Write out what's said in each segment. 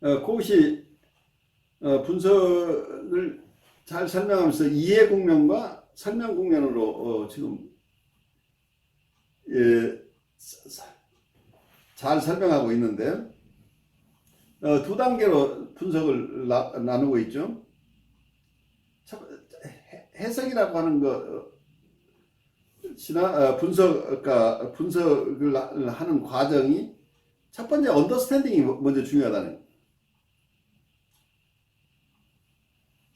그것이 분석을 잘 설명하면서 이해 국면과 설명 국면으로 지금 예, 잘 설명하고 있는데 두 단계로 분석을 나누고 있죠. 해석이라고 하는 것이나 분석을 하는 과정이 첫 번째 언더스탠딩이 먼저 중요하다는 거예요.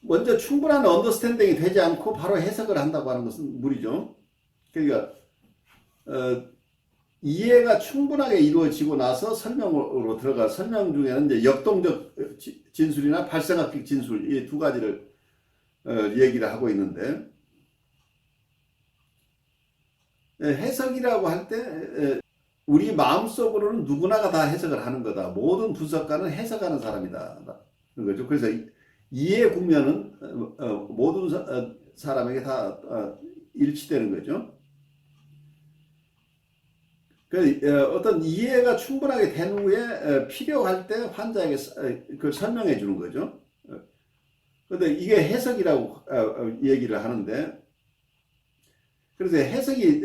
먼저 충분한 언더스탠딩이 되지 않고 바로 해석을 한다고 하는 것은 무리죠. 그러니까 이해가 충분하게 이루어지고 나서 설명으로 들어가 설명 중에는 이제 역동적 진술이나 발생학적 진술 이 두 가지를 얘기를 하고 있는데 해석이라고 할 때 우리 마음속으로는 누구나가 다 해석을 하는 거다. 모든 분석가는 해석하는 사람이다. 그런 거죠. 그래서 이해 국면은 모든 사람에게 다 일치되는 거죠. 어떤 이해가 충분하게 된 후에 필요할 때 환자에게 그걸 설명해 주는 거죠. 그런데 이게 해석이라고 얘기를 하는데, 그래서 해석이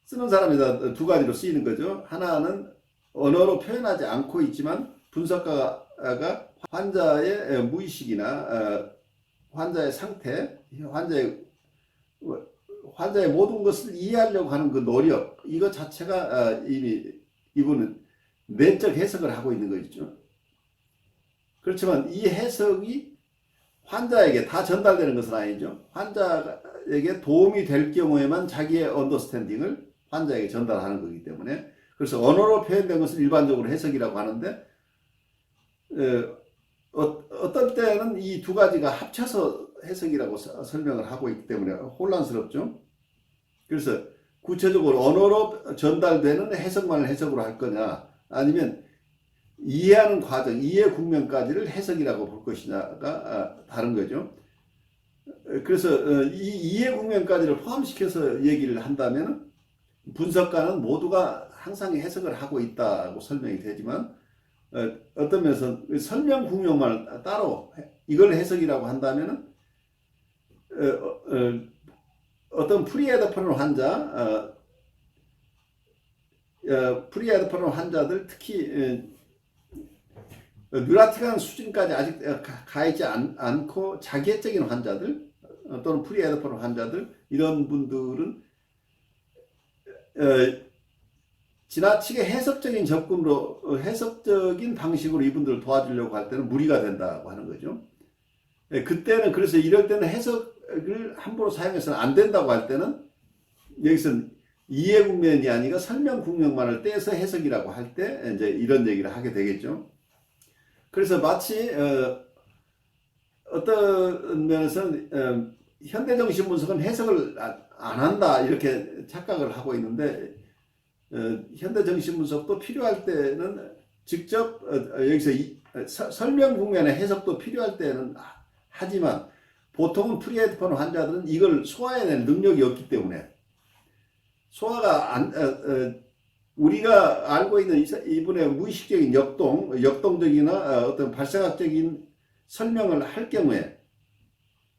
쓰는 사람이 두 가지로 쓰이는 거죠. 하나는 언어로 표현하지 않고 있지만 분석가가 환자의 무의식이나 환자의 상태, 환자의 모든 것을 이해하려고 하는 그 노력, 이거 자체가 이미 이분은 내적 해석을 하고 있는 거죠. 그렇지만 이 해석이 환자에게 다 전달되는 것은 아니죠. 환자에게 도움이 될 경우에만 자기의 언더스탠딩을 환자에게 전달하는 거기 때문에, 그래서 언어로 표현된 것을 일반적으로 해석이라고 하는데 어떤 때는 이 두 가지가 합쳐서 해석이라고 설명을 하고 있기 때문에 혼란스럽죠. 그래서 구체적으로 언어로 전달되는 해석만을 해석으로 할 거냐, 아니면 이해하는 과정, 이해 국면까지를 해석이라고 볼 것이냐가 다른 거죠. 그래서 이 이해 국면까지를 포함시켜서 얘기를 한다면 분석가는 모두가 항상 해석을 하고 있다고 설명이 되지만 어떤 면에서 설명 국면만 따로 이걸 해석이라고 한다면 어떤 프리헤드폰 환자, 프리헤드폰 환자들 특히 뉴라틱한 수준까지 아직 가 있지 않고 자기애적인 환자들 또는 프리헤드폰 환자들, 이런 분들은 지나치게 해석적인 접근으로 해석적인 방식으로 이분들을 도와주려고 할 때는 무리가 된다고 하는 거죠. 그때는, 그래서 이럴 때는 해석을 함부로 사용해서는 안 된다고 할 때는 여기서는 이해 국면이 아니라 설명 국면만을 떼서 해석이라고 할 때 이제 이런 얘기를 하게 되겠죠. 그래서 마치 어떤 면에서는 현대정신분석은 해석을 안 한다 이렇게 착각을 하고 있는데, 현대정신분석도 필요할 때는 직접 여기서 설명 국면의 해석도 필요할 때는 하지만 보통은 프리헤드폰 환자들은 이걸 소화해낼 능력이 없기 때문에 소화가 우리가 알고 있는 이분의 무의식적인 역동적이나 어떤 발생학적인 설명을 할 경우에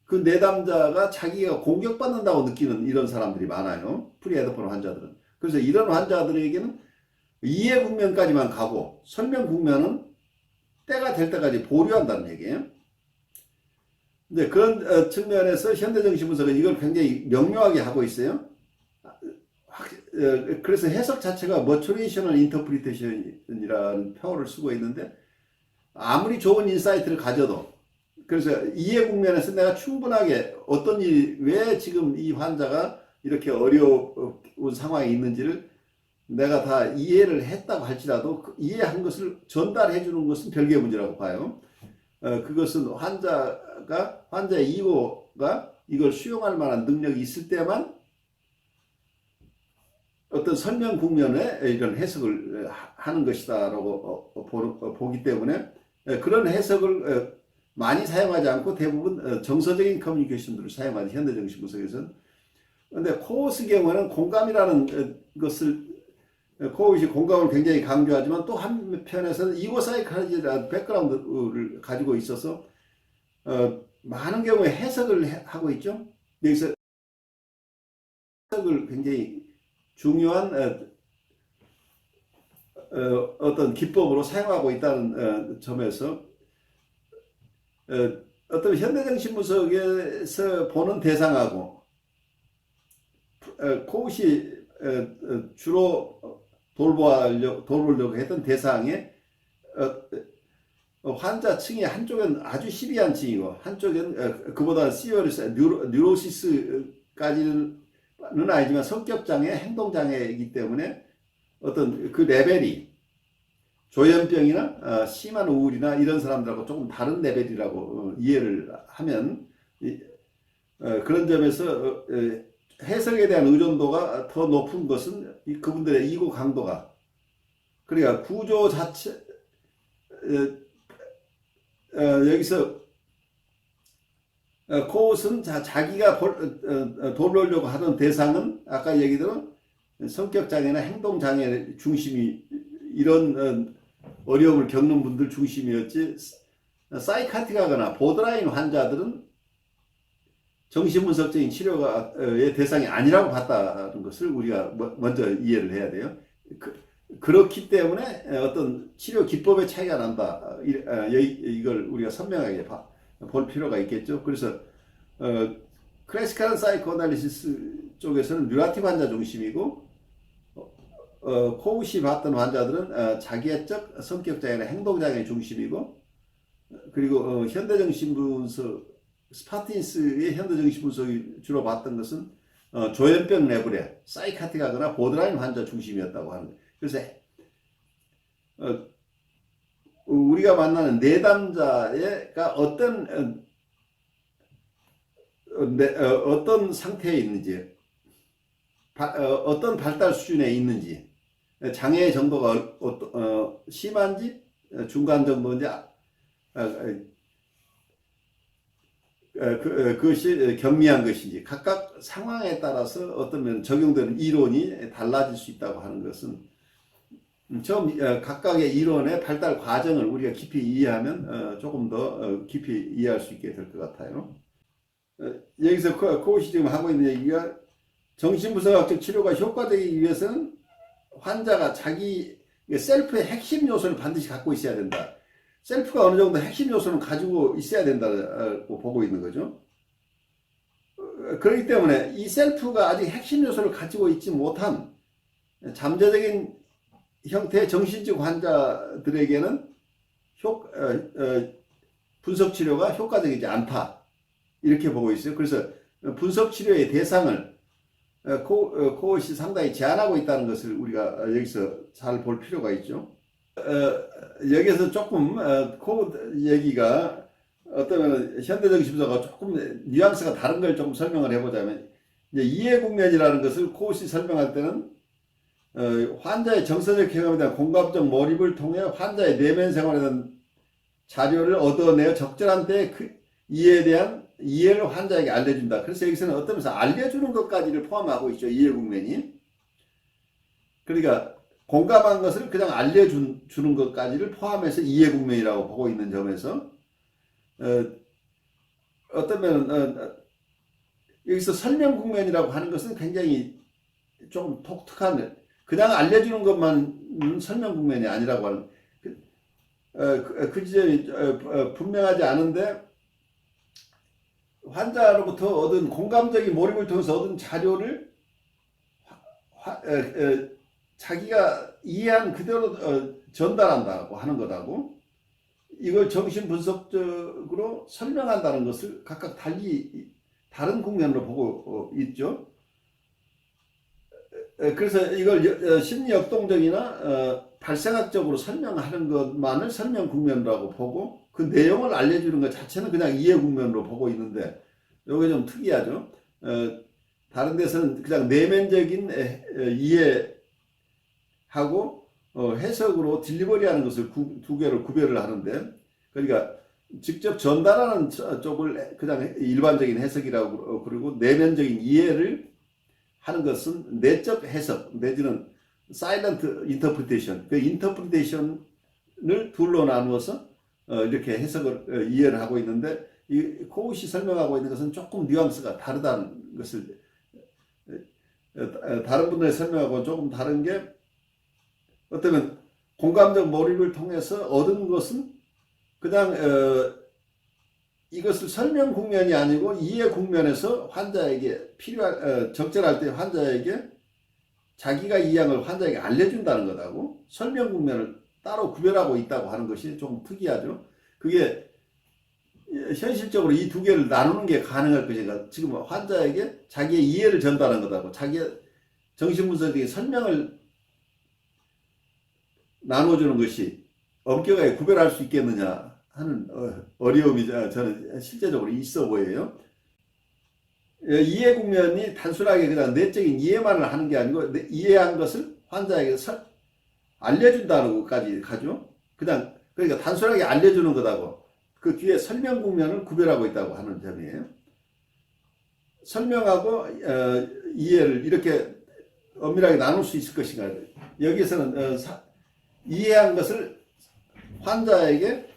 그 내담자가 자기가 공격받는다고 느끼는 이런 사람들이 많아요. 프리헤드폰 환자들은. 그래서 이런 환자들에게는 이해 국면까지만 가고 설명 국면은 때가 될 때까지 보류한다는 얘기예요. 근데 그런 측면에서 현대정신분석은 이걸 굉장히 명료하게 하고 있어요. 그래서 해석 자체가 머추레이셔널 인터프리테이션이라는 표현을 쓰고 있는데, 아무리 좋은 인사이트를 가져도, 그래서 이해 국면에서 내가 충분하게 어떤 일이, 왜 지금 이 환자가 이렇게 어려운 상황에 있는지를 내가 다 이해를 했다고 할지라도 이해한 것을 전달해 주는 것은 별개의 문제라고 봐요. 그것은 환자의 이고가 이걸 수용할 만한 능력이 있을 때만 어떤 설명 국면에 이런 해석을 하는 것이다라고 보기 때문에 그런 해석을 많이 사용하지 않고 대부분 정서적인 커뮤니케이션들을 사용하는 현대정신분석에서는. 그런데 코어스 경우에는 공감이라는 것을 코빗이 공감을 굉장히 강조하지만 또 한편에서는 이고 사이콜로지라는 백그라운드를 가지고 있어서 많은 경우에 해석을 하고 있죠. 여기서 해석을 굉장히 중요한 어떤 기법으로 사용하고 있다는 점에서 어떤 현대정신분석에서 보는 대상하고 코빗이 주로 돌보려고 했던 대상의 환자층이 한쪽은 아주 시비한 층이고 한쪽은 그보다 시리어스 뉴로시스까지는 아니지만 성격장애, 행동장애이기 때문에 어떤 그 레벨이 조현병이나 심한 우울이나 이런 사람들하고 조금 다른 레벨이라고 이해를 하면 그런 점에서 해석에 대한 의존도가 더 높은 것은 그분들의 이고 강도가, 그러니까 구조 자체 여기서 코웃은 자기가 돌보려고 하던 대상은 아까 얘기대로 성격장애나 행동장애 중심이 이런 어려움을 겪는 분들 중심이었지, 사이카틱하거나 보드라인 환자들은 정신분석적인 치료의 대상이 아니라고 봤다는 것을 우리가 먼저 이해를 해야 돼요. 그렇기 때문에 어떤 치료 기법의 차이가 난다. 이걸 우리가 선명하게 볼 필요가 있겠죠. 그래서 클래시컬 사이코애널리시스 쪽에서는 뉴라틱 환자 중심이고 코웃이 봤던 환자들은 자기애적 성격장애나 행동장애 중심이고, 그리고 현대정신분석 스파틴스의 현대정신분석이 주로 봤던 것은 조현병 레벨의 사이카틱하거나 보드라인 환자 중심이었다고 하는 거예요. 그래서 우리가 만나는 내담자가 어떤 상태에 있는지, 어떤 발달 수준에 있는지, 장애의 정도가 심한지 중간 정도인지 그것이 경미한 것인지 각각 상황에 따라서 어떤 면 적용되는 이론이 달라질 수 있다고 하는 것은 처음 각각의 이론의 발달 과정을 우리가 깊이 이해하면 조금 더 깊이 이해할 수 있게 될 것 같아요. 여기서 코웃이 지금 하고 있는 얘기가 정신분석학적 치료가 효과되기 위해서는 환자가 자기 셀프의 핵심 요소를 반드시 갖고 있어야 된다. 셀프가 어느 정도 핵심 요소는 가지고 있어야 된다고 보고 있는 거죠. 그렇기 때문에 이 셀프가 아직 핵심 요소를 가지고 있지 못한 잠재적인 형태의 정신적 환자들에게는 분석 치료가 효과적이지 않다. 이렇게 보고 있어요. 그래서 분석 치료의 대상을 코웃이 상당히 제한하고 있다는 것을 우리가 여기서 잘 볼 필요가 있죠. 여기서 조금 코웃 얘기가 어떤 현대정신분석과 조금 뉘앙스가 다른 걸 조금 설명을 해보자면, 이제 이해 국면이라는 것을 코웃이 설명할 때는 환자의 정서적 경험에 대한 공감적 몰입을 통해 환자의 내면 생활에 대한 자료를 얻어내어 적절한 때에 그 이해에 대한 이해를 환자에게 알려준다. 그래서 여기서는 어떤 면에서 알려주는 것까지를 포함하고 있죠. 이해 국면이. 그러니까 공감한 것을 그냥 알려주는 것까지를 포함해서 이해 국면이라고 보고 있는 점에서 어떤 면은 여기서 설명 국면이라고 하는 것은 굉장히 좀 독특한, 그냥 알려주는 것만 설명 국면이 아니라고 하는 그 지점이 분명하지 않은데, 환자로부터 얻은 공감적인 몰입을 통해서 얻은 자료를 자기가 이해한 그대로 전달한다고 하는 거다고, 이걸 정신분석적으로 설명한다는 것을 각각 다른 국면으로 보고 있죠. 그래서 이걸 심리역동적이나 발생학적으로 설명하는 것만을 설명 국면이라고 보고, 그 내용을 알려주는 것 자체는 그냥 이해 국면으로 보고 있는데, 이게 좀 특이하죠. 다른 데서는 그냥 내면적인 이해하고 해석으로 딜리버리하는 것을 두 개로 구별을 하는데, 그러니까 직접 전달하는 쪽을 그냥 일반적인 해석이라고 그러고, 내면적인 이해를 하는 것은 내적 해석 내지는 사일런트 인터프리테이션, 그 인터프리테이션을 둘로 나누어서 이렇게 해석을 이해를 하고 있는데, 이 코웃이 설명하고 있는 것은 조금 뉘앙스가 다르다는 것을, 다른 분들의 설명하고 조금 다른 게, 어쩌면 공감적 몰입을 통해서 얻은 것은 그냥 이것을 설명 국면이 아니고 이해 국면에서 환자에게 적절할 때 환자에게 자기가 이해한 걸 환자에게 알려준다는 것하고 설명 국면을 따로 구별하고 있다고 하는 것이 좀 특이하죠. 그게 현실적으로 이 두 개를 나누는 게 가능할 것인가. 지금 환자에게 자기의 이해를 전달하는 것하고 자기의 정신분석적인 설명을 나눠주는 것이 엄격하게 구별할 수 있겠느냐 하는 어려움이 저는 실제적으로 있어 보여요. 이해 국면이 단순하게 그냥 내적인 이해만을 하는 게 아니고 이해한 것을 환자에게 알려준다는 것까지 가죠. 그러니까 단순하게 알려주는 것하고 그 뒤에 설명 국면을 구별하고 있다고 하는 점이에요. 설명하고 이해를 이렇게 엄밀하게 나눌 수 있을 것인가. 여기서는 이해한 것을 환자에게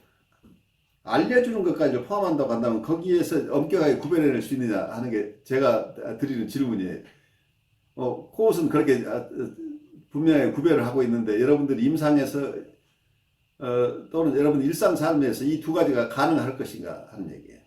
알려주는 것까지 포함한다고 한다면 거기에서 엄격하게 구별해낼 수 있느냐 하는 게 제가 드리는 질문이에요. 코웃은 그렇게 분명히 구별을 하고 있는데 여러분들 임상에서 또는 여러분 일상 삶에서 이 두 가지가 가능할 것인가 하는 얘기예요.